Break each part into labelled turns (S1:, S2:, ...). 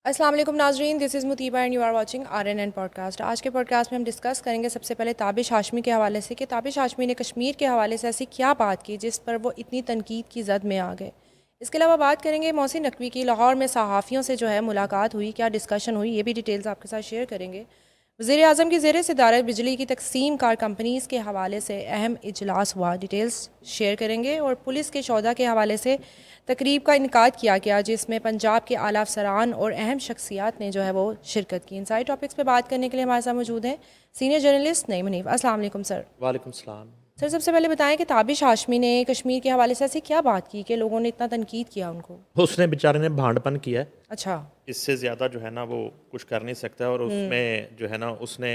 S1: अस्सलाम वालेकुम नाजरीन, this is Muteeba and you are watching RNN podcast. आज के पॉडकास्ट में हम डिस्कस करेंगे सबसे पहले ताबिश हाशमी के हवाले से कि ताबिश हाशमी ने कश्मीर के हवाले से ऐसी क्या बात की जिस पर वो इतनी तनकीद की जद में आ गए। इसके अलावा बात करेंगे मोहसिन नकवी की, लाहौर में सहाफ़ियों से जो है मुलाकात हुई, क्या डिस्कशन हुई, ये भी डिटेल्स आपके साथ शेयर करेंगे। वज़ीर आज़म की ज़ेर सदारत बिजली की तकसीम कार कंपनीज़ के हवाले से अहम इजलास हुआ, डिटेल्स शेयर करेंगे। और पुलिस के शोधा के हवाले से तकरीब का इनकाद किया गया जिसमें पंजाब के आला अफसरान और अहम शख्सियात ने जो है वो शिरकत की। इन सारे टॉपिक्स पे बात करने के लिए हमारे साथ मौजूद हैं सीनियर जर्नलिस्ट नईम हनीफ। अस्सलाम वालेकुम सर।
S2: वालेकुम सलाम।
S1: सर सबसे पहले बताएं कि ताबिश हाशमी ने कश्मीर के हवाले से ऐसी क्या बात की कि लोगों ने इतना तनकीद किया उनको।
S2: उसने बेचारे ने भांडपन किया है,
S1: अच्छा।
S2: इससे ज़्यादा जो है ना वो कुछ कर नहीं सकता। और उसमें जो है ना उसने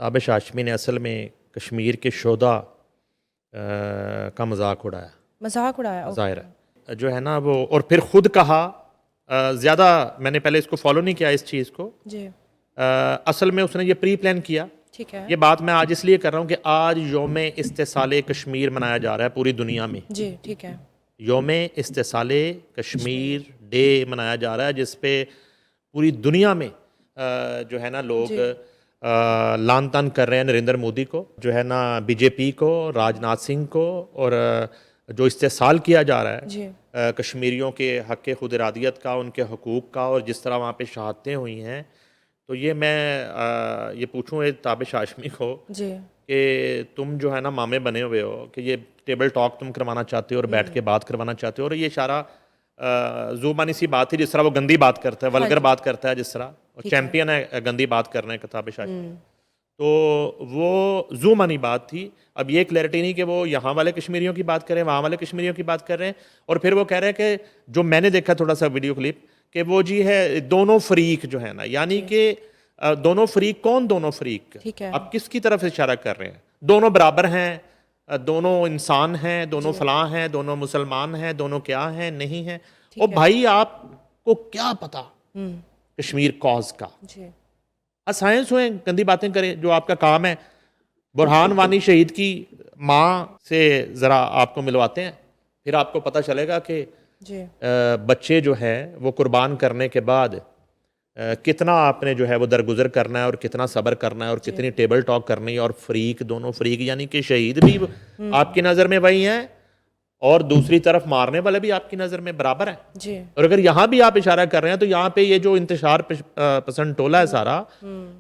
S2: ताबिश हाशमी ने असल में कश्मीर के शोधा का मजाक उड़ाया,
S1: मजाक उड़ाया।
S2: ज़ाहिर है जो है ना वो। और फिर खुद कहा, ज़्यादा मैंने पहले इसको फॉलो नहीं किया इस चीज़ को।
S1: जी
S2: असल में उसने ये प्री प्लान किया।
S1: ठीक है।
S2: ये बात मैं आज इसलिए कर रहा हूँ कि आज योम इस्तेसाले कश्मीर मनाया जा रहा है पूरी दुनिया में।
S1: जी ठीक है।
S2: योम इस्तेसाले कश्मीर डे मनाया जा रहा है जिस पे पूरी दुनिया में जो है ना लोग लान तान कर रहे हैं नरेंद्र मोदी को, जो है ना बीजेपी को, राजनाथ सिंह को। और जो इस्तेसाल किया जा रहा है
S1: जी
S2: कश्मीरियों के हक़ खुद इरादियत का, उनके हकूक़ का, और जिस तरह वहाँ पे शहादतें हुई हैं। तो ये मैं ये पूछूँ ताबिश हाशमी को
S1: जी
S2: कि तुम जो है ना मामे बने हुए हो कि ये टेबल टॉक तुम करवाना चाहते हो और बैठ के बात करवाना चाहते हो, और ये सारा जुबानी सी बात थी जिस तरह वो गंदी बात करता है, वल्गर बात करता है जिस तरह, और चैंपियन है गंदी बात करने का ताबिश हाशमी। तो वो जुबानी बात थी। अब ये क्लैरिटी नहीं कि वो यहाँ वाले कश्मीरियों की बात करें, वहाँ वाले कश्मीरियों की बात कर रहे हैं। और फिर वो कह रहे हैं कि जो मैंने देखा थोड़ा सा वीडियो क्लिप, कि वो जी है दोनों फरीक जो है ना, यानी कि दोनों फरीक कौन, दोनों फरीक
S1: ठीक है।
S2: आप किसकी तरफ इशारा कर रहे हैं? दोनों बराबर हैं, दोनों इंसान हैं, दोनों फलां हैं, दोनों मुसलमान हैं, दोनों क्या हैं, नहीं हैं। ओ भाई आपको क्या पता कश्मीर कॉज का?
S1: जी
S2: साइंस हुए गंदी बातें करें, जो आपका काम है। बुरहान वानी शहीद की माँ से ज़रा आपको मिलवाते हैं, फिर आपको पता चलेगा कि
S1: जी
S2: बच्चे जो है वो कुर्बान करने के बाद कितना आपने जो है वो दरगुजर करना है, और कितना सब्र करना है, और कितनी टेबल टॉक करनी है। और फरीक, दोनों फरीक यानी कि शहीद भी आपकी नज़र में वही हैं, और दूसरी तरफ मारने वाले भी आपकी नज़र में बराबर हैं।
S1: जी
S2: और अगर यहाँ भी आप इशारा कर रहे हैं तो यहाँ पे ये जो इंतशार पसंद टोला है सारा,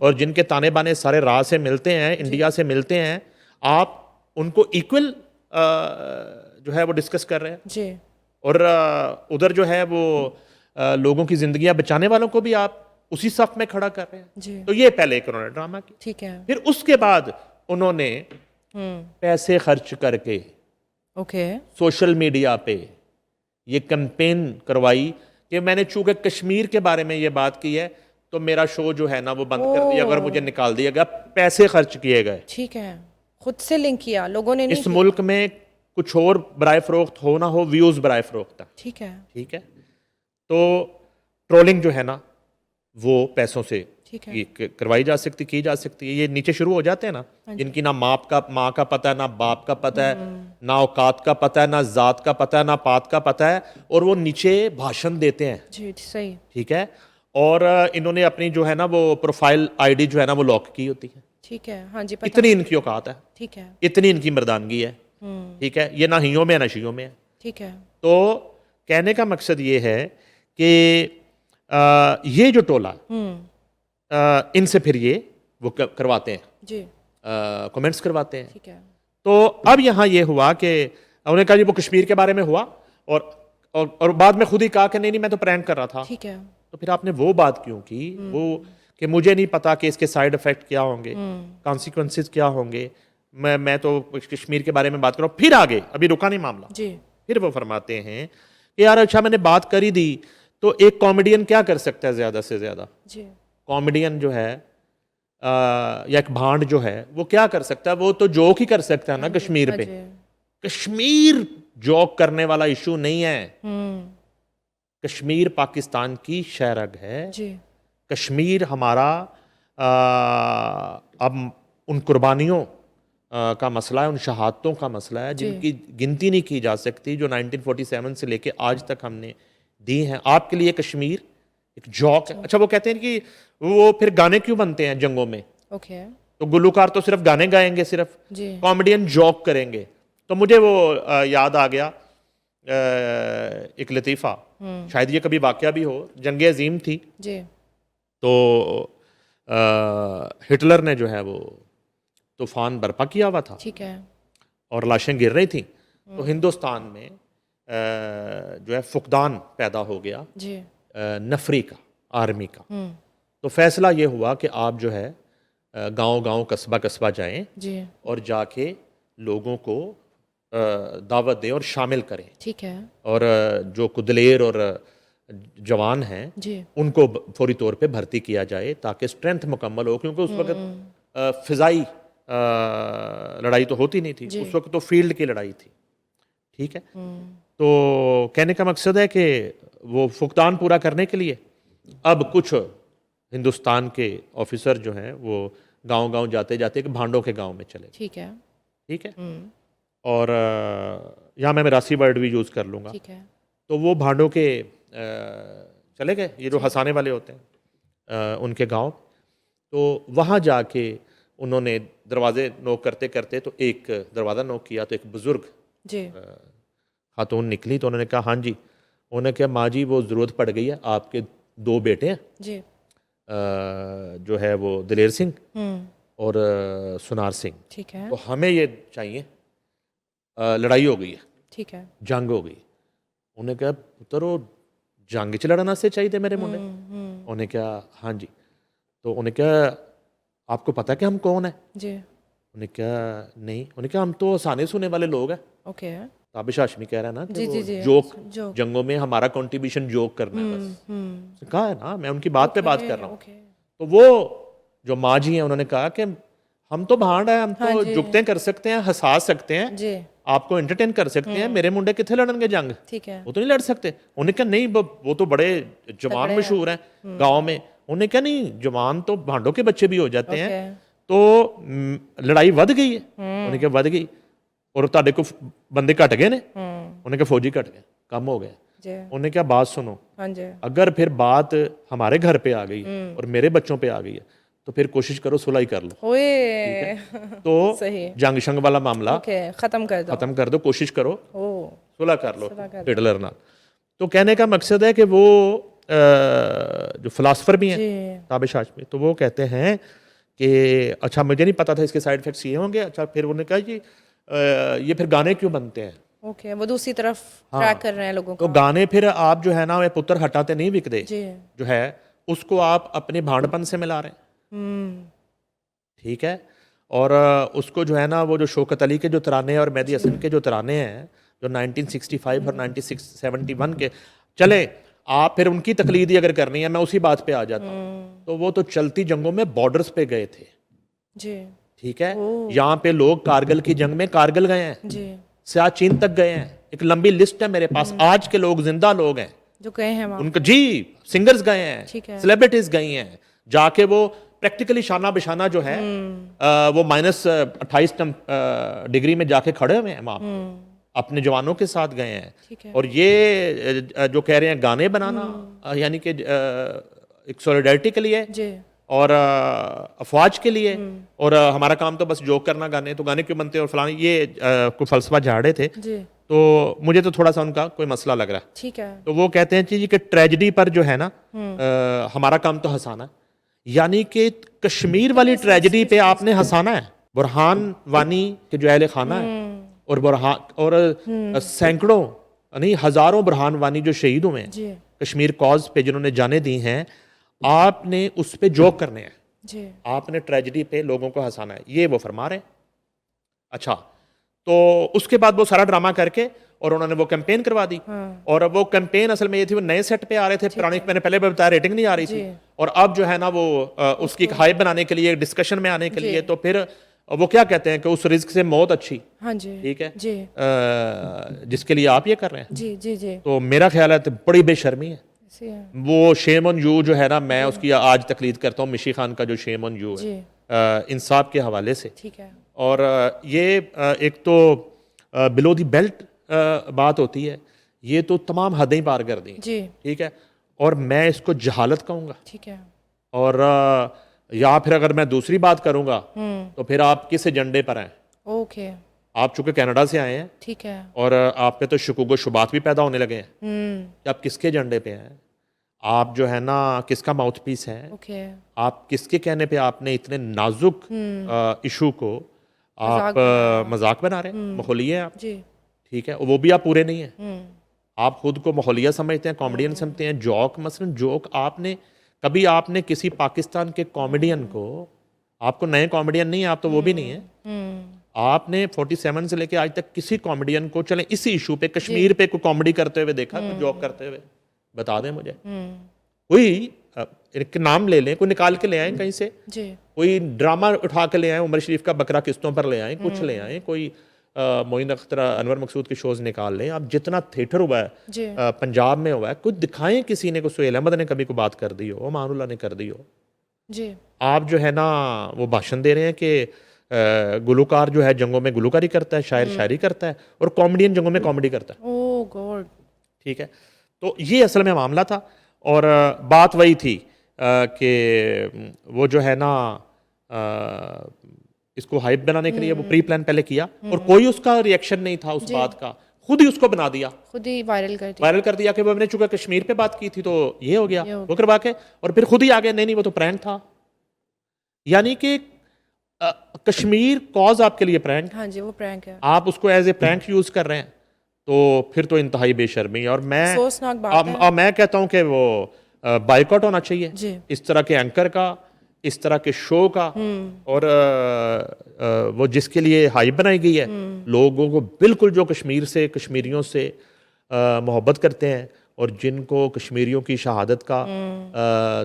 S2: और जिनके ताने बाने सारे राह से मिलते हैं, इंडिया से मिलते हैं, आप उनको इक्वल जो है वो डिस्कस कर रहे हैं।
S1: जी
S2: और उधर जो है वो लोगों की जिंदगियां बचाने वालों को भी आप उसी सफ में खड़ा कर रहे हैं।
S1: जी
S2: तो ये पहले एक उन्होंने ड्रामा किया।
S1: ठीक है।
S2: फिर उसके बाद उन्होंने पैसे खर्च करके
S1: ओके
S2: सोशल मीडिया पे ये कैंपेन करवाई कि मैंने चूंकि कश्मीर के बारे में ये बात की है तो मेरा शो जो है ना वो बंद कर दिया, अगर मुझे निकाल दिया गया। पैसे खर्च किए गए,
S1: ठीक है। खुद से लिंक किया लोगों ने, नहीं
S2: इस मुल्क में कुछ और बराए फरोख्त हो ना हो, व्यूज बराए फरोख्त है।
S1: ठीक है।
S2: ठीक है। तो ट्रोलिंग जो है ना वो पैसों से
S1: ठीक है।
S2: ये करवाई जा सकती, की जा सकती है। ये नीचे शुरू हो जाते हैं ना, जिनकी ना माँ का पता है, ना बाप का पता है, ना औकात का पता है, ना जात का पता है, ना पात का पता है, और वो नीचे भाषण देते हैं।
S1: जी सही।
S2: ठीक है। और इन्होंने अपनी जो है ना वो प्रोफाइल आईडी जो है ना वो लॉक की होती है।
S1: ठीक है। हाँ जी पता।
S2: इतनी इनकी औकात है,
S1: ठीक है।
S2: इतनी इनकी मर्दानगी है। ठीक है। ये ना हियों में है ना शियों में है।
S1: ठीक है।
S2: तो कहने का मकसद ये है कि ये जो टोला इनसे फिर ये वो करवाते हैं,
S1: जी
S2: कमेंट्स करवाते हैं।
S1: ठीक है।
S2: तो अब यहाँ ये हुआ कि उन्होंने कहा जी वो कश्मीर के बारे में हुआ, और बाद में खुद ही कहा कि नहीं नहीं मैं तो प्रैंक कर रहा था।
S1: ठीक है।
S2: तो फिर आपने वो बात क्यों की, वो कि मुझे नहीं पता कि इसके साइड इफेक्ट क्या होंगे, कॉन्सिक्वेंसेस क्या होंगे, मैं तो कश्मीर के बारे में बात कर रहा हूँ। फिर आगे अभी रुका नहीं मामला,
S1: जी
S2: फिर वो फरमाते हैं कि यार अच्छा मैंने बात कर ही दी, तो एक कॉमेडियन क्या कर सकता है ज़्यादा से ज़्यादा?
S1: जी
S2: कॉमेडियन जो है या एक भांड जो है वो क्या कर सकता है? वो तो जोक ही कर सकता है ना कश्मीर पे। कश्मीर जोक करने वाला इशू नहीं है। कश्मीर पाकिस्तान की शहरग है।
S1: जी
S2: कश्मीर हमारा अब उन कुर्बानियों का मसला है, उन शहादतों का मसला है जिनकी गिनती नहीं की जा सकती, जो 1947 से लेके आज तक हमने दी हैं। आपके लिए कश्मीर एक जौक है। अच्छा, वो कहते हैं कि वो फिर गाने क्यों बनते हैं जंगों में?
S1: ओके
S2: तो गुलूकार तो सिर्फ गाने गाएंगे, सिर्फ
S1: जी
S2: कॉमेडियन जॉक करेंगे। तो मुझे वो याद आ गया एक लतीफ़ा, शायद ये कभी वाकया भी हो। जंग अजीम थी,
S1: जी
S2: तो हिटलर ने जो है वो तूफान बर्पा किया हुआ था
S1: ठीक है
S2: और लाशें गिर रही थी। तो हिंदुस्तान में जो है फुकदान पैदा हो गया
S1: जी
S2: नफरी का, आर्मी का। तो फैसला ये हुआ कि आप जो है गांव-गांव, कस्बा-कस्बा जाएं
S1: जी
S2: और जाके लोगों को दावत दें और शामिल करें।
S1: ठीक है
S2: और जो कुदलेर और जवान हैं
S1: जी
S2: उनको फौरी तौर पे भर्ती किया जाए ताकि स्ट्रेंथ मुकम्मल हो, क्योंकि उस वक्त फ़िज़ाई लड़ाई तो होती नहीं थी, उस वक्त तो फील्ड की लड़ाई थी। ठीक है, तो कहने का मकसद है कि वो फुकदान पूरा करने के लिए अब कुछ हिंदुस्तान के ऑफिसर जो हैं वो गांव-गांव जाते जाते एक भांडों के गांव में चले।
S1: ठीक है
S2: ठीक है, और यहाँ मैं मरासी वर्ड भी यूज़ कर लूँगा।
S1: ठीक है
S2: तो वो भांडों के चले गए, ये जो हंसाने वाले होते हैं उनके गांव। तो वहाँ जाके उन्होंने दरवाजे नोक करते करते तो एक दरवाज़ा नोक किया तो एक बुज़ुर्ग
S1: जी
S2: खातून निकली। तो उन्होंने कहा हाँ जी। उन्होंने कहा माँ जी वो ज़रूरत पड़ गई है, आपके 2 बेटे हैं,
S1: जी
S2: जो है वो दिलेर सिंह और सुनार सिंह।
S1: ठीक है
S2: तो हमें ये चाहिए, लड़ाई हो गई है,
S1: ठीक है
S2: जंग हो गई। उन्हें कहा पुत्र वो जंग च लड़ना से चाहिए मेरे मुंडे। उन्हें कहा हाँ जी। तो उन्हें कहा आपको पता है कि हम कौन है?
S1: जी
S2: उन्हें कहा नहीं। उन्हें कहा हम तो हंसाने सुने वाले लोग हैं।
S1: ओके
S2: ताबिश हाशमी कह रहा है ना कि
S1: जी
S2: वो
S1: जी जी
S2: जोक,
S1: जोक
S2: जंगों में हमारा कंट्रीब्यूशन जोक करना है बस। उसने कहा है ना, मैं उनकी बात पे बात कर रहा हूँ।
S1: ओके
S2: तो वो जो माँ जी हैं उन्होंने कहा कि हम तो भांड है, हम
S1: हाँ
S2: तो
S1: जी।
S2: जुगतें कर सकते हैं, हंसा सकते हैं,
S1: जी
S2: आपको एंटरटेन कर सकते हैं, मेरे मुंडे कितने लड़नगे जंग?
S1: ठीक है
S2: वो तो नहीं लड़ सकते। उन्हें कहा नहीं, वो तो बड़े जवान
S1: तगड़े
S2: मशहूर हैं गांव में। उन्हें कहा नहीं, जवान तो भांडों के बच्चे भी हो जाते हैं।
S1: ओके
S2: तो लड़ाई वध गई है। उन्हें कहा वध गई और ताड़े को बंदे घट गए ने। उन्हें कहा फौजी घट गए, कम हो गए।
S1: जी
S2: उन्हें क्या बात सुनो,
S1: हाँ जी
S2: अगर फिर बात हमारे घर पे आ गई और मेरे बच्चों पे आ गई है तो फिर कोशिश करो सुलह ही कर लो।
S1: ओए
S2: तो
S1: सही
S2: जंग शंग वाला मामला
S1: ओके खत्म कर दो
S2: खत्म कर दो, कोशिश करो
S1: ओ
S2: सुलह कर लो
S1: सुलह कर
S2: हिटलर नाल। तो कहने का मकसद है कि वो जो फिलासफर भी हैं
S1: जी
S2: ताबिश हाशमी, तो वो कहते हैं कि अच्छा मुझे नहीं पता था इसके साइड इफेक्ट्स ये होंगे। अच्छा, फिर उन्होंने कहा कि ये फिर गाने क्यों बनते हैं?
S1: ओके वो दूसरी तरफ ट्रैक कर रहे हैं लोगों
S2: तो
S1: को
S2: गाने फिर आप जो है ना वे पुत्र हटाते नहीं बिकते,
S1: जी
S2: जो है उसको आप अपने भांडपन से मिला रहे हैं। ठीक है, और उसको जो है ना वो जो शौकत अली के जो तराने और मेहदी हसन के जो तराने हैं जो 1965 और 1971 के चले, आप फिर उनकी तकलीदी अगर करनी है, मैं उसी बात पे आ जाता हूँ। तो वो तो चलती जंगों में बॉर्डर्स पे गए थे।
S1: जी
S2: ठीक है, यहाँ पे लोग कारगिल की जंग में कारगिल गए हैं,
S1: जी
S2: सियाचिन तक गए हैं। एक लंबी लिस्ट है मेरे पास, आज के लोग जिंदा लोग हैं
S1: जो गए हैं वहाँ
S2: उनका जी, सिंगर्स गए
S1: ठीक है।
S2: हैं, सेलिब्रिटीज गई हैं, जाके वो प्रैक्टिकली शाना बिशाना जो है वो -28 डिग्री में जाके खड़े हुए हैं वहाँ अपने जवानों के साथ गए हैं।
S1: ठीक है
S2: और ये जो कह रहे हैं गाने बनाना यानी कि एक सॉलिडारिटी के लिए
S1: जी
S2: और अफवाज के लिए, और हमारा काम तो बस जोक करना, गाने तो गाने क्यों बनते हैं और फलानी, ये कोई फलसफा झाड़े थे।
S1: जी
S2: तो मुझे तो थोड़ा सा उनका कोई मसला लग रहा है।
S1: ठीक है
S2: तो वो कहते हैं जी कि ट्रेजेडी पर जो है ना हमारा काम तो हंसाना है, यानी कि कश्मीर वाली ट्रेजेडी पे आपने हंसाना है। बुरहान वानी के जो अहले खाना है और सैकड़ों नहीं हजारों बुरहान वानी जो शहीद हुए हैं
S1: जी
S2: कश्मीर कॉज पे, जिन्होंने जाने दी हैं, आपने उस पे जोक करने हैं,
S1: जी
S2: आपने ट्रेजेडी पे लोगों को हंसाना है, ये वो फरमा रहे हैं। अच्छा, तो उसके बाद वो सारा ड्रामा करके और उन्होंने वो कैंपेन करवा दी। और वो कैंपेन असल में ये थी, वो नए सेट पे आ रहे थे, पुराने मैंने पहले भी बताया रेटिंग नहीं आ रही थी। और अब जो है ना वो उसकी एक हाइप बनाने के लिए, डिस्कशन में आने के लिए, तो फिर वो क्या कहते हैं कि उस रिस्क से मौत अच्छी।
S1: हाँ जी
S2: ठीक है,
S1: जी
S2: जिसके लिए आप ये कर रहे हैं।
S1: जी जी जी
S2: तो मेरा ख्याल है तो बड़ी बेशर्मी है।
S1: ऐसे है
S2: वो शेम ऑन यू जो है ना, मैं उसकी आज तकलीद करता हूँ, मिशी खान का जो शेम ऑन यू
S1: जी
S2: है इंसाफ के हवाले से।
S1: ठीक है
S2: और ये एक तो बिलो दी बेल्ट बात होती है, ये तो तमाम हदें पार कर दी।
S1: जी
S2: ठीक है, और मैं इसको जहालत कहूँगा।
S1: ठीक है।
S2: और या फिर अगर मैं दूसरी बात करूँगा तो फिर आप किस एजेंडे पर हैं?
S1: ओके।
S2: आप चूंकि कनाडा से आए हैं
S1: ठीक है।
S2: और आप पे तो शुकूक शुबात भी पैदा होने लगे हैं कि आप किसके एजेंडे पे हैं, आप जो है ना किसका माउथ पीस हैं,
S1: ओके।
S2: आप किसके कहने पे आपने इतने नाजुक इशू को आप मजाक बना रहे हैं, माहौलिया हैं आप।
S1: जी।
S2: ठीक है, वो भी आप पूरे नहीं हैं। आप खुद को माहौलिया समझते हैं, कॉमेडियन समझते हैं। जोक मसलन जोक आपने कभी आपने किसी पाकिस्तान के कॉमेडियन को, आपको नए कॉमेडियन नहीं है, आप तो वो भी नहीं है, आपने 47 से लेके आज तक किसी कॉमेडियन को चले इसी इशू पे कश्मीर पे कोई कॉमेडी करते हुए देखा, कोई जोक करते हुए? बता दें मुझे। कोई एक नाम ले लें, कोई निकाल के ले आए कहीं से,
S1: जी।
S2: कोई ड्रामा उठा के ले आए, उमर शरीफ का बकरा किस्तों पर ले आए, कुछ ले आए, कोई मोइन अख्तर अनवर मकसूद के शोज निकाल लें। आप जितना थिएटर हुआ है
S1: जी।
S2: पंजाब में हुआ है, कुछ दिखाएं किसी ने, को सुहेल अहमद ने कभी को बात कर दी हो, मानुल्लाह ने कर दी हो।
S1: जी।
S2: आप जो है ना वो भाषण दे रहे हैं कि गुलूकार जो है जंगों में गुलूकारी करता है, शायर शायरी करता है, और कॉमेडियन जंगों में कॉमेडी करता है।
S1: ओह गॉड।
S2: ठीक है, तो ये असल में मामला था। और बात वही थी कि वो जो है ना इसको हाइप बनाने के लिए वो प्री प्लान पहले किया, और कोई उसका रिएक्शन नहीं था उस बात का, खुद ही उसको बना दिया,
S1: खुद ही वायरल कर दिया
S2: कि वो हमने चूंकि कश्मीर पे बात की थी तो ये हो गया, वो करवा के, और फिर खुद ही आ गया नहीं वो तो प्रैंक था। यानी कि कश्मीर कॉज आपके लिए प्रैंक,
S1: हाँ जी वो प्रैंक है,
S2: आप उसको एज ए प्रैंक यूज कर रहे हैं, तो फिर तो इंतहाई बेशर्मी। और मैं
S1: अफसोसनाक बात है।
S2: मैं कहता हूं कि वो बाइकआउट होना चाहिए
S1: जी।
S2: इस तरह के एंकर का, इस तरह के शो का। और वो जिसके लिए हाइप बनाई गई है, लोगों को बिल्कुल जो कश्मीर से, कश्मीरियों से मोहब्बत करते हैं और जिनको कश्मीरियों की शहादत का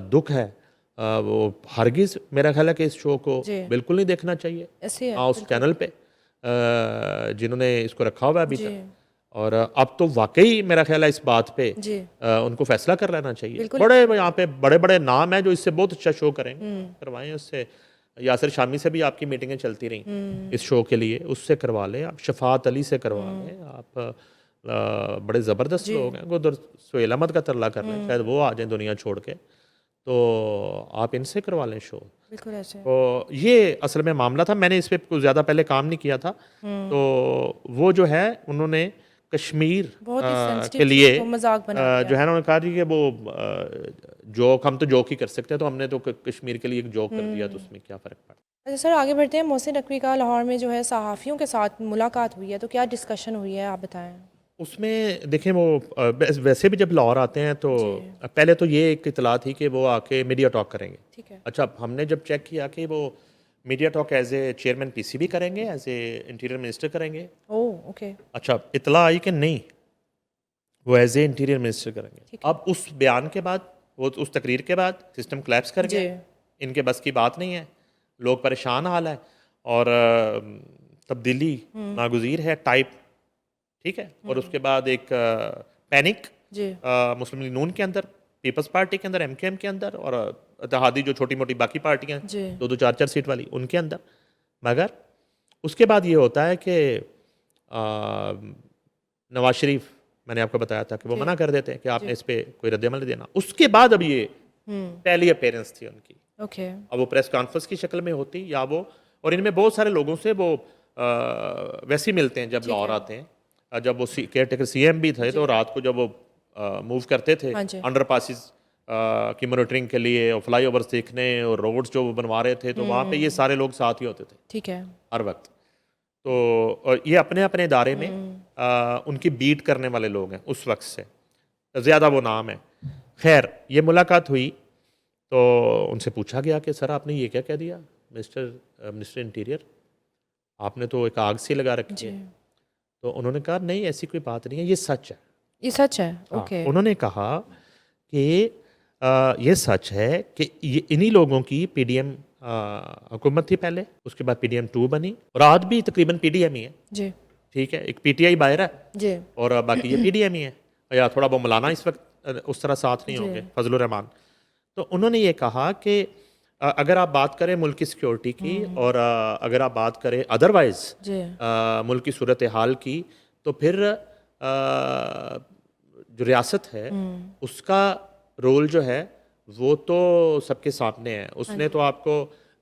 S2: दुख है, वो हरगिज मेरा ख्याल है कि इस शो को बिल्कुल नहीं देखना चाहिए।
S1: ऐसे है,
S2: हाँ, उस चैनल पे जिन्होंने इसको रखा हुआ है अभी तक। और अब तो वाकई मेरा ख्याल है इस बात पे उनको फैसला कर लेना चाहिए। बड़े यहाँ पे बड़े बड़े नाम हैं जो इससे बहुत अच्छा शो करेंगे, करवाएं उससे। यासिर शामी से भी आपकी मीटिंगें चलती रहीं इस शो के लिए, उससे करवा लें आप, शफात अली से करवा लें आप, बड़े ज़बरदस्त लोग हैं। उधर सुहेल अहमद का तरला कर लें, शायद वो आ जाए दुनिया छोड़ के, तो आप इनसे करवा लें शो।
S1: बिल्कुल ऐसे।
S2: तो ये असल में मामला था, मैंने इस पर कुछ ज़्यादा पहले काम नहीं किया था। तो वो जो है उन्होंने कश्मीर के लिए
S1: मजाक बना
S2: जो है ना, उन्होंने कहा कि वो जोक, हम तो जोक ही कर सकते हैं, तो हमने तो कश्मीर के लिए एक जोक कर दिया, तो उसमें क्या फ़र्क पड़ता है।
S1: अच्छा सर, आगे बढ़ते हैं। मोहसिन नकवी का लाहौर में जो है सहाफ़ियों के साथ मुलाकात हुई है, तो क्या डिस्कशन हुई है, आप बताएं।
S2: उसमें देखें, वो वैसे भी जब लाहौर आते हैं तो पहले तो ये एक इतला थी कि वो आके मीडिया टॉक करेंगे।
S1: ठीक है।
S2: अच्छा, हमने जब चेक किया कि वो media talk as a chairman PCB करेंगे, एज ए इंटीरियर मिनिस्टर करेंगे।
S1: Oh okay.
S2: अच्छा, इतला आई कि नहीं, वो एज ए इंटीरियर मिनिस्टर करेंगे। अब उस बयान के बाद, वो उस तकरीर के बाद सिस्टम क्लैप्स कर गया, इनके बस की बात नहीं है, लोग परेशान हाल है, और तब्दीली नागुज़ीर है टाइप। ठीक है, और उसके बाद एक पैनिक मुस्लिम लीग नून के अंदर, पीपल्स पार्टी के अंदर, एमकेएम के अंदर, और इत्तेहादी जो छोटी मोटी बाकी पार्टियां, 2-2 4-4 सीट वाली, उनके अंदर। मगर उसके बाद ये होता है कि नवाज शरीफ, मैंने आपको बताया था कि वो मना कर देते हैं कि आपने इस पर कोई रद्दमल नहीं देना। उसके बाद अब ये पहली अपीयरेंस थी उनकी।
S1: ओके।
S2: अब वो प्रेस कॉन्फ्रेंस की शक्ल में होती, या वो, और इनमें बहुत सारे लोगों से वो वैसे ही मिलते हैं जब लाहौर आते हैं। जब वो केयर टेकर सीएम भी थे, तो रात को जब वो मूव करते थे अंडर पासिस की मॉनिटरिंग के लिए, और फ्लाई ओवर्स देखने, और रोड्स जो वो बनवा रहे थे, तो वहाँ पे ये सारे लोग साथ ही होते थे।
S1: ठीक है।
S2: हर वक्त। तो और ये अपने अपने इदारे में उनकी बीट करने वाले लोग हैं उस वक्त से, ज़्यादा वो नाम है। खैर, ये मुलाकात हुई तो उनसे पूछा गया कि सर आपने ये क्या कह दिया मिनिस्टर इंटीरियर, आपने तो एक आग सी लगा रखी है। तो उन्होंने कहा नहीं, ऐसी कोई बात नहीं है, ये सच है।
S1: ये सच है। ओके।
S2: उन्होंने कहा कि ये सच है कि ये इन्हीं लोगों की पीडीएम हुकूमत थी पहले, उसके बाद पीडीएम 2 बनी, और आज भी तकरीबन पीडीएम ही है जी। ठीक है, एक पीटीआई बाहर है जी, और बाकी ये पीडीएम ही है, या थोड़ा वो मौलाना इस वक्त उस तरह साथ नहीं होंगे, फजलुर रहमान। तो उन्होंने ये कहा कि अगर आप बात करें मुल्क की सिक्योरिटी की, और अगर आप बात करें अदरवाइज मुल्क की सूरत हाल की, तो फिर जो रियासत है उसका रोल जो है वो तो सबके सामने है। उसने तो आपको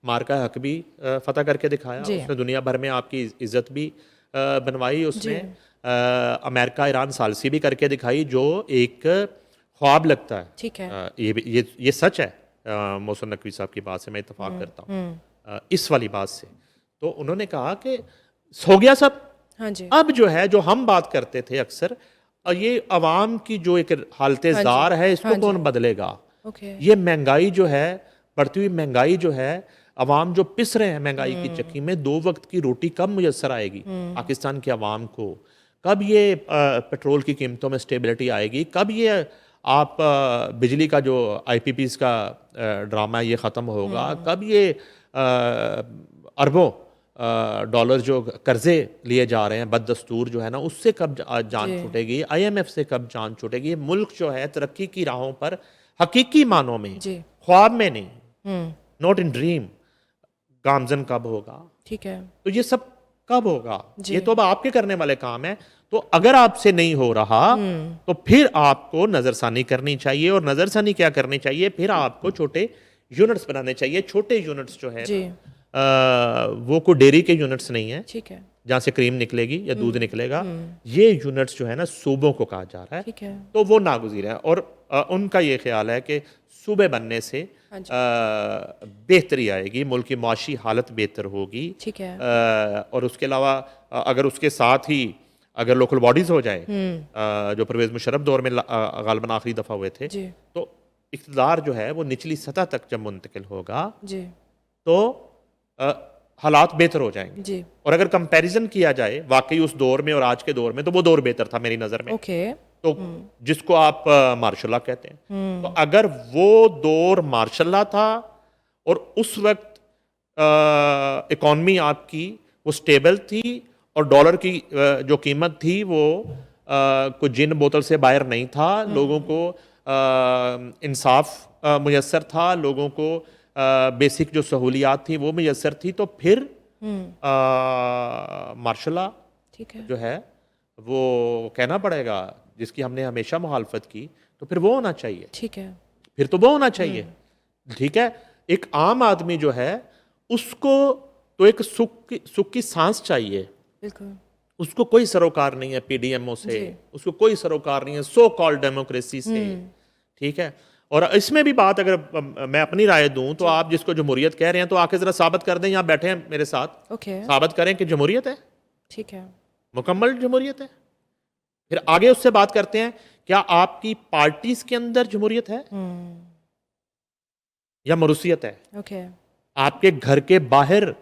S2: मार्का हक भी फतह करके दिखाया,
S1: जी।
S2: उसने दुनिया भर में आपकी इज्जत भी बनवाई, उसने अमेरिका ईरान सालसी भी करके दिखाई जो एक ख्वाब लगता है।
S1: ठीक है।
S2: ये सच है। मोहसिन नकवी साहब की बात से मैं इत्तेफाक करता हूँ इस वाली बात से। तो उन्होंने कहा कि हो गया सब,
S1: हाँ जी।
S2: अब जो है जो हम बात करते थे अक्सर, ये अवाम की जो एक हालत
S1: हाँ जी।
S2: जार है इसको
S1: हाँ जी।
S2: कौन बदलेगा।
S1: ओके।
S2: ये महंगाई जो है, बढ़ती हुई महंगाई जो है, अवाम जो पिस रहे हैं महंगाई की चक्की में, 2 वक्त की रोटी कब मुयसर आएगी पाकिस्तान के अवाम को, कब ये पेट्रोल की कीमतों में स्टेबिलिटी आएगी, कब ये आप बिजली का जो IPPs का ड्रामा है ये ख़त्म होगा, कब ये अरबों डॉलर जो कर्जे लिए जा रहे हैं बददस्तूर जो है ना, उससे कब जान
S1: जी।
S2: छूटेगी, IMF से कब जान छूटेगी। ये मुल्क जो है तरक्की की राहों पर हकीकी मानों में,
S1: जी।
S2: ख्वाब में नहीं, नॉट इन ड्रीम, गामजन कब होगा।
S1: ठीक है।
S2: तो ये सब कब होगा,
S1: जी।
S2: ये तो अब आपके करने वाले काम है। तो अगर आपसे नहीं हो रहा तो फिर आपको नज़रसानी करनी चाहिए, और नज़रसानी क्या करनी चाहिए, फिर आपको छोटे यूनिट्स बनाने चाहिए। छोटे यूनिट्स जो है
S1: जी।
S2: वो कोई डेयरी के यूनिट्स नहीं है
S1: ठीक है।
S2: जहाँ से क्रीम निकलेगी या दूध निकलेगा। ये यूनिट्स जो है ना सूबों को कहा जा रहा है,
S1: ठीक है।
S2: तो वो नागुज़ीर है। और उनका ये ख्याल है कि सूबे बनने से
S1: हाँ जी।
S2: बेहतरी आएगी, मुल्क की माशी हालत बेहतर होगी।
S1: ठीक है।
S2: और उसके अलावा अगर उसके साथ ही अगर लोकल बॉडीज़ हो जाए, जो परवेज़ मुशर्रफ दौर में गालिबन आखिरी दफ़ा हुए थे,
S1: जी।
S2: तो इक़्तिदार जो है वो निचली सतह तक जब मुंतकिल होगा
S1: जी।
S2: तो हालात बेहतर हो जाएंगे।
S1: जी।
S2: और अगर कंपैरिजन किया जाए वाकई उस दौर में और आज के दौर में, तो वो दौर बेहतर था मेरी नज़र में।
S1: ओके।
S2: तो जिसको आप मार्शल लॉ कहते हैं, तो अगर वो दौर मार्शल लॉ था और उस वक्त इकॉनमी आपकी वो स्टेबल थी और डॉलर की जो कीमत थी वो कोई जिन बोतल से बाहर नहीं था, लोगों को इंसाफ मुयसर था, लोगों को बेसिक जो सहूलियात थी वो मुयसर थी, तो फिर मार्शल लॉ
S1: ठीक है।
S2: जो है वो कहना पड़ेगा, जिसकी हमने हमेशा मुखालफत की, तो फिर वो होना चाहिए,
S1: ठीक है।
S2: फिर तो वो होना चाहिए। ठीक है। एक आम आदमी जो है उसको तो एक सुख की सांस चाहिए,
S1: बिल्कुल।
S2: उसको कोई सरोकार नहीं है PDMO से,
S1: जी।
S2: उसको कोई सरोकार नहीं है सो कॉल्ड डेमोक्रेसी से। ठीक है। और इसमें भी बात अगर मैं अपनी राय दूं तो आप जिसको जमहूरियत कह रहे हैं तो आके जरा साबित कर दें, यहाँ बैठे हैं मेरे साथ,
S1: ओके।
S2: साबित करें कि जमहूरियत है,
S1: ठीक है।
S2: मुकम्मल जमहूरियत है। फिर आगे उससे बात करते हैं, क्या आपकी पार्टीज के अंदर जमहूरियत है या मरूसियत है।
S1: ओके।
S2: आपके घर के बाहर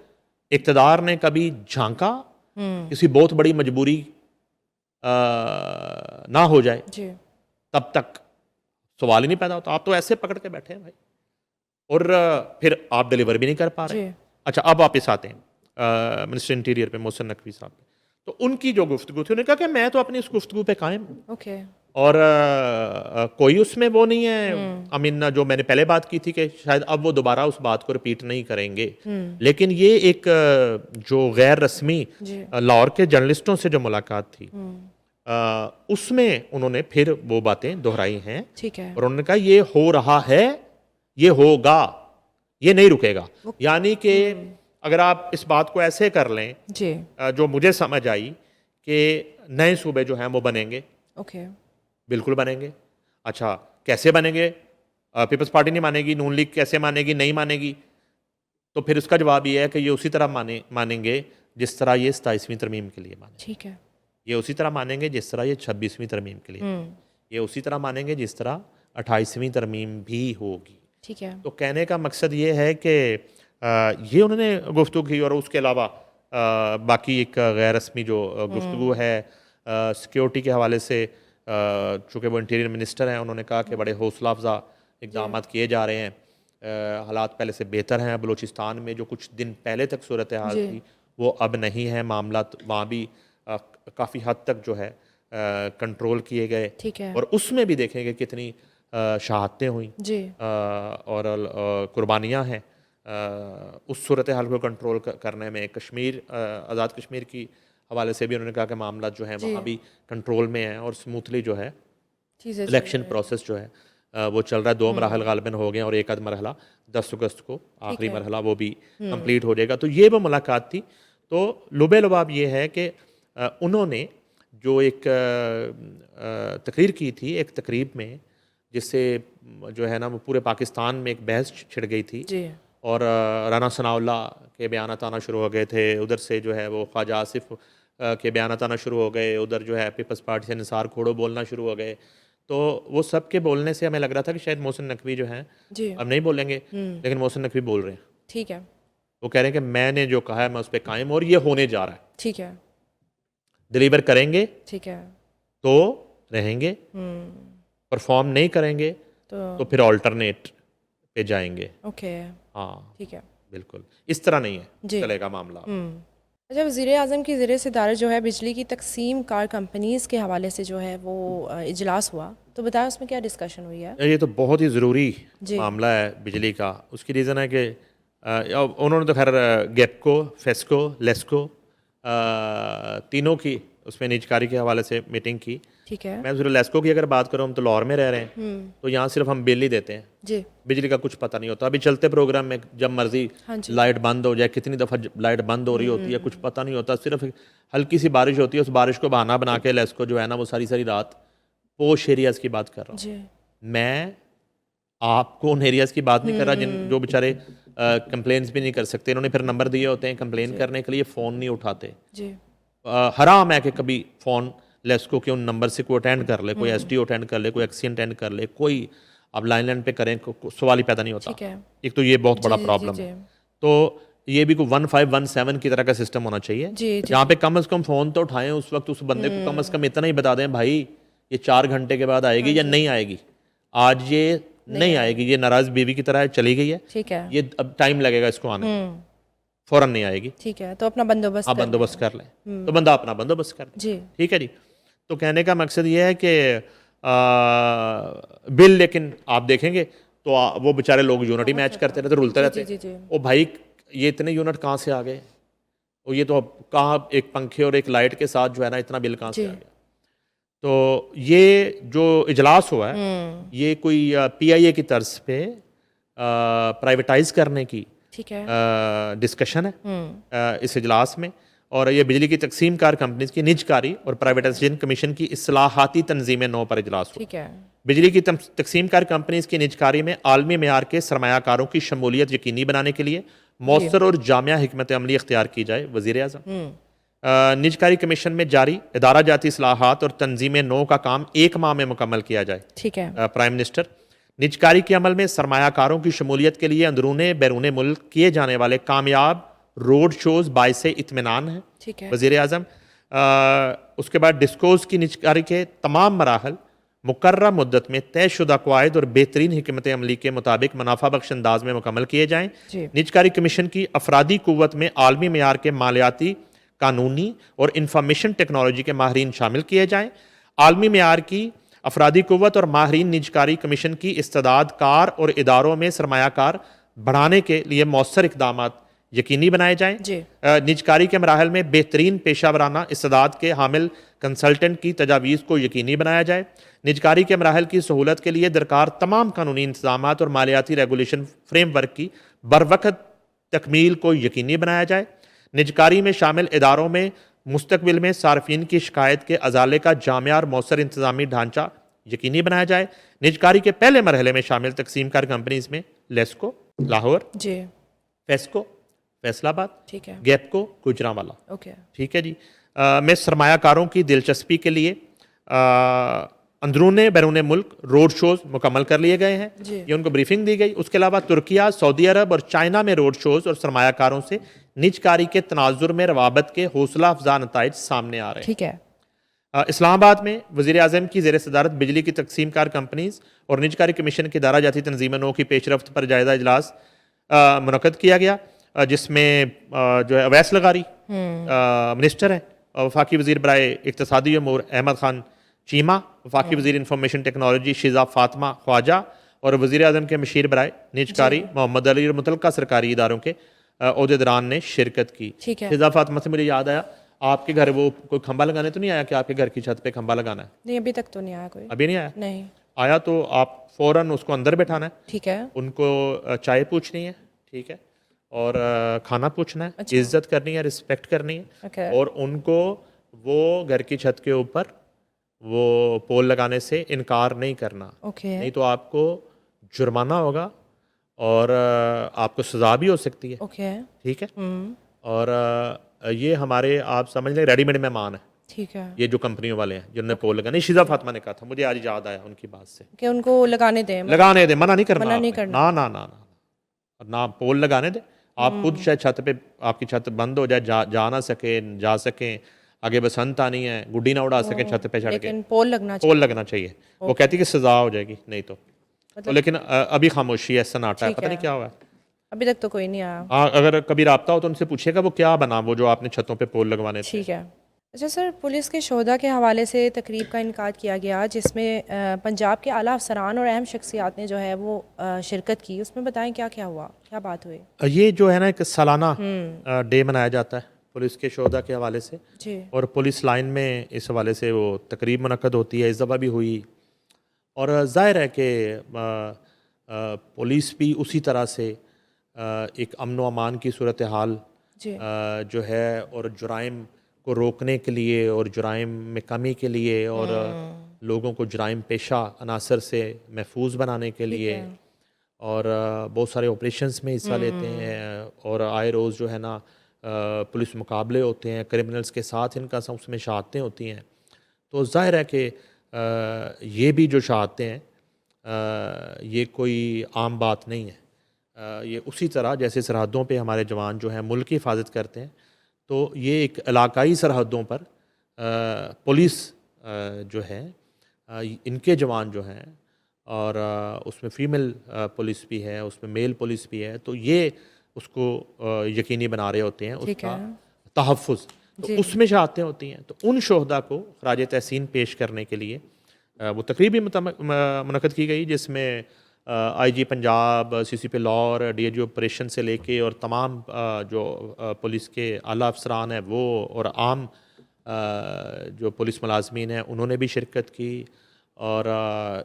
S2: इक़्तिदार ने कभी झांका, किसी बहुत बड़ी मजबूरी ना हो जाए
S1: जी।
S2: तब तक सवाल ही नहीं पैदा होता। आप तो ऐसे पकड़ के बैठे हैं भाई, और फिर आप डिलीवर भी नहीं कर पा रहे।
S1: जी।
S2: अच्छा, अब वापस आते हैं मिनिस्टर इंटीरियर पे, मोहसिन नकवी साहब पे। तो उनकी जो गुफ्तगू थी, उन्होंने कहा कि मैं तो अपनी उस गुफ्तगू पे कायम हूँ,
S1: ओके।
S2: और कोई उसमें वो नहीं है। आई मीन जो मैंने पहले बात की थी कि शायद अब वो दोबारा उस बात को रिपीट नहीं करेंगे, लेकिन ये एक जो गैर रस्मी
S1: जी।
S2: लाहौर के जर्नलिस्टों से जो मुलाकात थी उसमें उन्होंने फिर वो बातें दोहराई हैं,
S1: ठीक है।
S2: और उन्होंने कहा ये हो रहा है, ये होगा, ये नहीं रुकेगा। यानी कि अगर आप इस बात को ऐसे कर लें,
S1: जी।
S2: जो मुझे समझ आई कि नए सूबे जो हैं वो बनेंगे,
S1: ओके।
S2: बिल्कुल बनेंगे। अच्छा, कैसे बनेंगे? पीपल्स पार्टी नहीं मानेगी, नून लीग कैसे मानेगी? नहीं मानेगी। तो फिर उसका जवाब ये है कि ये उसी तरह मानेंगे जिस तरह ये 27वीं तरमीम के लिए माने,
S1: ठीक है।
S2: ये उसी तरह मानेंगे जिस तरह ये 26वीं तरमीम के लिए, ये उसी तरह मानेंगे जिस तरह 28वीं तरमीम भी होगी।
S1: ठीक है।
S2: तो कहने का मकसद ये है कि ये उन्होंने गुफ्तगू की, और उसके अलावा बाकी एक गैर रस्मी जो गुफ्तगू है सिक्योरिटी के हवाले से, चूँकि वो इंटीरियर मिनिस्टर हैं, उन्होंने कहा कि बड़े हौसला अफजा इक़दाम किए जा रहे हैं, हालात पहले से बेहतर हैं। बलूचिस्तान में जो कुछ दिन पहले तक सूरत हाल
S1: जी।
S2: थी वो अब नहीं है, मामला वहाँ भी काफ़ी हद तक जो है कंट्रोल किए गए,
S1: ठीक है।
S2: और उसमें भी देखेंगे कितनी शहादतें हुई
S1: जी।
S2: और कुर्बानियाँ हैं। उस सूरत हाल को कंट्रोल करने में कश्मीर, आज़ाद कश्मीर की हवाले से भी उन्होंने कहा कि मामला जो है
S1: जी।
S2: वहाँ भी कंट्रोल में है, और स्मूथली जो है
S1: चीज़ें
S2: इलेक्शन प्रोसेस जो है वो चल रहा है, 2 मराहल गालिबन हो गए और एक आध मरहला 10 अगस्त को आखिरी मरहला वो भी कंप्लीट हो जाएगा। तो ये वो मुलाकात थी। तो लुबे लुबाब ये है कि उन्होंने जो एक तकरीर की थी एक तकरीब में, जिससे जो है ना वो पूरे पाकिस्तान में एक बहस छिड़ गई थी
S1: जी।
S2: और राना सनाउल्लाह के बयानात आना शुरू हो गए थे, उधर से जो है वो ख्वाजा आसिफ के बयानात आना शुरू हो गए, उधर जो है पीपल्स पार्टी से निसार खोड़ो बोलना शुरू हो गए। तो वो सब के बोलने से हमें लग रहा था कि शायद मोहसिन नकवी जो हैं
S1: जी।
S2: अब नहीं बोलेंगे, लेकिन मोहसिन नकवी बोल रहे हैं।
S1: ठीक है।
S2: वो कह रहे हैं कि मैंने जो कहा है मैं उस पर कायम हूं और ये होने जा रहा है।
S1: ठीक है।
S2: डिलीवर करेंगे
S1: ठीक है।
S2: तो रहेंगे, परफॉर्म नहीं करेंगे तो फिर ऑल्टरनेट पे जाएंगे।
S1: ओके।
S2: हाँ
S1: ठीक है।
S2: बिल्कुल इस तरह नहीं है
S1: जी।
S2: चलेगा मामला।
S1: अच्छा, वज़ीर आज़म की ज़रिए सदारत जो है बिजली की तकसीम कार कंपनीज़ के हवाले से जो है वो इजलास हुआ, तो बताएं उसमें क्या डिस्कशन हुई है?
S2: ये तो बहुत ही ज़रूरी
S1: जी।
S2: मामला है बिजली का। उसकी रीज़न है कि उन्होंने तो खैर गेपको, फेस्को, लेस्को तीनों की उसमें निजकारी के हवाले से मीटिंग की।
S1: ठीक है।
S2: मैं सिर्फ लेस्को की अगर बात करूँ, हम तो लाहौर में रह रहे हैं, तो यहाँ सिर्फ हम बिल ही देते हैं,
S1: जी।
S2: बिजली का कुछ पता नहीं होता। अभी चलते प्रोग्राम में जब मर्जी
S1: हाँ जी।
S2: लाइट बंद हो जाए, कितनी दफ़ा लाइट बंद हो रही होती है, कुछ पता नहीं होता। सिर्फ हल्की सी बारिश होती है, उस बारिश को बहाना बना के लेस्को जो है ना वो सारी सारी रात पोश एरियाज़ की बात कर रहा हूँ
S1: जी।
S2: मैं। आपको उन एरियाज़ की बात नहीं कर रहा जिन जो बेचारे कंप्लेन्स भी नहीं कर सकते। इन्होंने फिर नंबर दिए होते हैं कंप्लेन करने के लिए, फ़ोन नहीं उठाते।
S1: जी।
S2: हराम है कि कभी फ़ोन लेस्को के उन नंबर से कोई अटेंड कर ले, कोई एसडीओ अटेंड कर ले, कोई एक्सी अटेंड कर ले, कोई अब लाइन पे करें सवाल ही पैदा नहीं होता।
S1: ठीक है।
S2: एक तो ये बहुत बड़ा
S1: जी,
S2: प्रॉब्लम
S1: जी,
S2: है। तो ये भी कोई 1517 की तरह का सिस्टम होना चाहिए,
S1: जी, जी।
S2: जहाँ पे कम से कम फ़ोन तो उठाएं उस वक्त, उस बंदे को कम से कम इतना ही बता दें भाई ये 4 घंटे के बाद आएगी या नहीं आएगी। आज ये नहीं आएगी, ये नाराज़ बीवी की तरह चली गई है,
S1: ठीक है।
S2: ये अब टाइम लगेगा इसको आने में, फ़ौरन नहीं आएगी।
S1: ठीक है, तो अपना बंदोबस्त
S2: आप
S1: कर
S2: बंदोबस्त कर लें, तो बंदा अपना बंदोबस्त कर ले।
S1: जी।
S2: ठीक है जी। तो कहने का मकसद ये है कि बिल लेकिन आप देखेंगे तो वो बेचारे लोग यूनिट ही मैच करते रहते, रुलते रहते।
S1: जी, जी।
S2: ओ भाई ये इतने यूनिट कहाँ से आ गए, और ये तो अब कहाँ एक पंखे और एक लाइट के साथ जो है ना इतना बिल कहाँ से आ गया। तो ये जो इजलास हुआ है ये कोई पीआईए की तर्ज पे प्राइवेटाइज करने की
S1: ठीक है।
S2: डिस्कशन है इस इजलास में। और ये बिजली की तकसीम कार कंपनीज की निजकारी और प्राइवेटाइजेशन कमीशन की इस्लाहाती तंजीम 9 पर इजलास हुआ।
S1: ठीक है।
S2: बिजली की तकसीम कार कंपनीज की निजकारी में आलमी मेयार के सरमायाकारों की शमूलियत यकीनी बनाने के लिए मौसर और जामिया हिकमत अमली इख्तियार की जाए। वज़ीर आज़म निजकारी कमीशन में जारी इदारा जाती इस्लाहात और तंजीम 9 का काम 1 माह में मुकम्मल किया जाए।
S1: ठीक है।
S2: प्राइम मिनिस्टर निजकारी के अमल में सरमायाकारों की शमूलियत के लिए अंदरूने बैरून मुल्क किए जाने वाले कामयाब रोड शोज़ बाइसे इत्मीनान है।
S1: ठीक है।
S2: वज़ीर आज़म उसके बाद डिस्कोज की निजकारी के तमाम मराहल मुकर्रर मुद्दत में तयशुदा कवायद और बेहतरीन हिकमत अमली के मुताबिक मुनाफा बख्श अंदाज में मुकम्मल किए जाएँ। निजकारी कमीशन की अफरादी कुव्वत में आलमी मेयार के मालियाती, कानूनी और इंफॉर्मेशन टेक्नोलॉजी के माहरीन शामिल किए जाएँ। आलमी मेयार की अफरादी कुव्वत और माहरीन निजकारी कमीशन की इस्तेदाद कार और इदारों में सरमायाकार बढ़ाने के लिए मौसर इकदाम यकीनी बनाए जाएँ। निजकारी के मराहल में बेहतरीन पेशा वराना इस्तेदाद के हामिल कंसल्टेंट की तजावीज़ को यकीनी बनाया जाए। निजकारी के मराहल की सहूलत के लिए दरकार तमाम कानूनी इंतजाम और मालियाती रेगुलेशन फ्रेमवर्क की बरवक़्त तकमील को यकीनी बनाया जाए। निजकारी में शामिल इदारों में मुस्तकबिल में सार्फिन की शिकायत के अजाले का जामिया और मौसर इंतजामी ढांचा यकीनी बनाया जाए। निजकारी के पहले मरहले में शामिल तकसीम कार कंपनीज में लेस्को लाहौर, फेस्को फैसलाबाद,
S1: ठीक है,
S2: गेपको गुजरांवाला,
S1: ओके,
S2: ठीक है जी, में सरमायाकारों की दिलचस्पी के लिए अंदरूने बैरून मुल्क रोड शोज़ मुकम्मल कर लिए गए हैं। ये उनको ब्रीफिंग दी गई। उसके अलावा तुर्किया, सऊदी अरब और चाइना में रोड शोज़ और सरमायाकारों से निजकारी के तनाजुर में रवाबत के हौसला अफजा नताइज सामने आ रहे हैं।
S1: ठीक है।
S2: इस्लामाबाद में वज़ीर आज़म की ज़ेर सदारत बिजली की तकसीम कार कंपनीज और निजकारी कमीशन की दारा जाती तंजीम 9 की पेशरफ्त पर जायज़ा इजलास मुनक़द किया गया, जिसमें जो है अवैस लगारी मिनिस्टर हैं, वफाकी वज़ीर बराए इक़्तिसादी अमूर अहमद खान चीमा, वफाकी वज़ीर इंफॉर्मेशन टेक्नोलॉजी शिज़ा फ़ातिमा ख्वाजा और वज़ीर आज़म के मशीर बराए निजकारी मोहम्मद अली और मुतल्लिका सरकारी इदारों के ओहदेदारान ने शिरकत की। शिज़ा फ़ातिमा से मुझे याद आया, आपके घर वो कोई खंबा लगाने तो नहीं आया कि आपके घर की छत पे खंबा लगाना है?
S1: नहीं, अभी तक तो नहीं आया कोई।
S2: अभी नहीं आया?
S1: नहीं।
S2: आया तो आप फ़ौरन उसको अंदर बैठाना है,
S1: ठीक है।
S2: उनको चाय पूछनी है, ठीक है, और खाना पूछना है,
S1: अच्छा।
S2: इज्जत करनी है, रिस्पेक्ट करनी है,
S1: ओके।
S2: और उनको वो घर की छत के ऊपर वो पोल लगाने से इनकार नहीं करना,
S1: ओके।
S2: नहीं तो आपको जुर्माना होगा और आपको सज़ा भी हो सकती है,
S1: ओके।
S2: ठीक है। और ये हमारे आप समझ लें रेडीमेड मेहमान है,
S1: ठीक है
S2: ये जो कंपनियों वाले हैं जिन्होंने पोल लगाने, शिजा फातिमा ने कहा था, मुझे आज याद आया उनकी बात से,
S1: कि उनको लगाने दें,
S2: लगाने दे, मना नहीं करना
S1: मना नहीं
S2: आपने,
S1: करना।
S2: ना ना ना ना ना पोल लगाने दे। आप खुद शायद छत पे आपकी छत बंद हो जाए, जा ना सके, जा सकें, आगे बसंत आनी है, गुड्डी ना उड़ा सके छत पे चढ़ के,
S1: लेकिन पोल लगना
S2: पोल
S1: चाहिए।
S2: लगना चाहिए। वो कहती है कि सजा हो जाएगी नहीं तो लेकिन अभी खामोशी है, सन्नाटा है,
S1: ठीक
S2: पता नहीं
S1: है।
S2: क्या हुआ है।
S1: अभी तक तो कोई नहीं आया।
S2: हाँ, अगर कभी राब्ता हो तो उनसे पूछिएगा वो क्या बना, वो जो आपने छतों पे पोल लगवाने थे।
S1: ठीक है। अच्छा सर, पुलिस के शोधा के हवाले से तकरीब का इनकाद किया गया जिसमें पंजाब के आला अफसरान और अहम शख्सियात ने जो है वो शिरकत की, उसमें बताएं क्या क्या हुआ, क्या बात हुई?
S2: ये जो है ना एक सालाना डे मनाया जाता है पुलिस के शोधा के हवाले से,
S1: जी।
S2: और पुलिस लाइन में इस हवाले से वो तकरीब मुनक्कद होती है, इस दफ़ा भी हुई। और ज़ाहिर है कि पुलिस भी उसी तरह से एक अमन व अमान की सूरत हाल
S1: जी।
S2: जो है और जुराइम को रोकने के लिए और जुराइम में कमी के लिए और लोगों को जुराइम पेशा अनासर से महफूज बनाने के लिए और बहुत सारे ऑपरेशंस में हिस्सा लेते हैं, और आए रोज़ जो है ना पुलिस मुकाबले होते हैं क्रिमिनल्स के साथ, इनका उसमें शहादतें होती हैं। तो ज़ाहिर है कि ये भी जो शहादतें हैं ये कोई आम बात नहीं है। ये उसी तरह जैसे सरहदों पे हमारे जवान जो हैं मुल्क की हिफाजत करते हैं, तो ये एक इलाकाई सरहदों पर पुलिस जो है इनके जवान जो हैं, और उसमें फ़ीमेल पुलिस भी है, उसमें मेल पुलिस भी है, तो ये उसको यकीनी बना रहे होते हैं
S1: ठीक
S2: उसका
S1: है।
S2: तहफ़्फ़ुज़। तो उसमें शहादतें होती हैं, तो उन शोहदा को ख़राज तहसीन पेश करने के लिए वो तकरीब भी मुनक़्क़द की गई, जिसमें IG Punjab, CCP Lahore, DIG operation से लेके और तमाम जो पुलिस के आला अफसरान हैं वो, और आम जो पुलिस मुलाजमीन हैं उन्होंने भी शिरकत की। और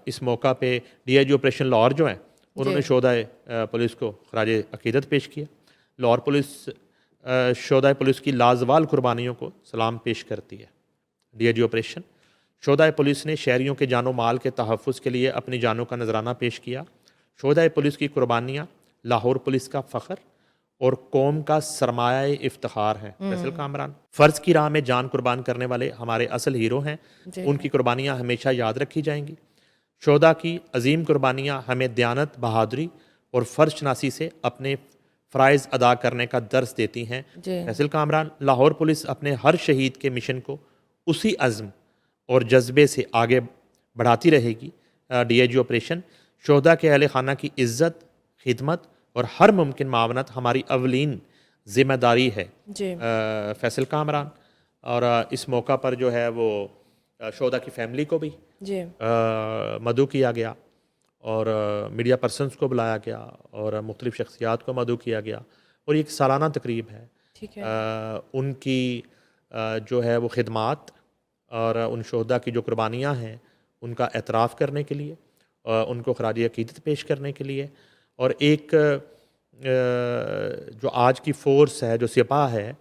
S2: इस मौका पे डीआईजी ऑपरेशन लाहौर जो हैं उन्होंने शोधा पुलिस को ख़राज अक़ीदत पेश किया। लाहौर पुलिस शोधा पुलिस की लाजवाल कुर्बानियों को सलाम पेश करती है। डीआईजी ऑपरेशन शोधा पुलिस ने शहरियों के जानो माल के तहफ़्फ़ुज़ के लिए अपनी जानों का नजराना पेश किया। शोधा पुलिस की कुर्बानियाँ लाहौर पुलिस का फ़ख्र और कौम का सरमाया इफ्तिखार है। फैसल कामरान फ़र्ज़ की राह में जान कुर्बान करने वाले हमारे असल हीरो हैं, उनकी कुर्बानियाँ हमेशा याद रखी जाएंगी। शोधा की अजीम कुर्बानियाँ हमें दयानत, बहादुरी और फ़र्ज़शनासी से अपने फ़राइज़ अदा करने का दर्स देती हैं। फैसल कामरान लाहौर पुलिस अपने हर शहीद के मिशन को उसी अज़्म और जज्बे से आगे बढ़ाती रहेगी। डीआईजी ऑपरेशन शोधा के अहले खाना की इज़्ज़त, खिदमत और हर मुमकिन मावनत हमारी अवलीन ज़िम्मेदारी है। फैसल कामरान और इस मौका पर जो है वो शोधा की फैमिली को भी मदऊ किया गया और मीडिया पर्सनस को बुलाया गया और मुख्तलिफ़ शख्सियात को मदऊ किया गया, और ये एक सालाना तकरीब है। उनकी जो है वो खिदमात और उन शोहदा की जो कुर्बानियाँ हैं उनका एतराफ़ करने के लिए, उनको ख़राज अक़ीदत पेश करने के लिए, और एक जो आज की फ़ोर्स है, जो सिपाह है,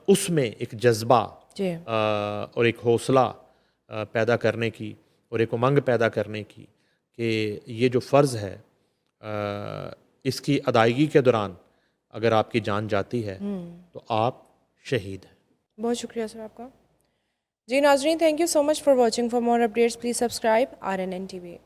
S2: उसमें एक जज्बा और एक हौसला पैदा करने की और एक उमंग पैदा करने की कि ये जो फ़र्ज़ है इसकी अदायगी के दौरान अगर आपकी जान जाती है तो आप शहीद हैं।
S1: बहुत शुक्रिया सर आपका। जी नाज़रीन, thank you so much for watching. For more updates please subscribe RNN TV।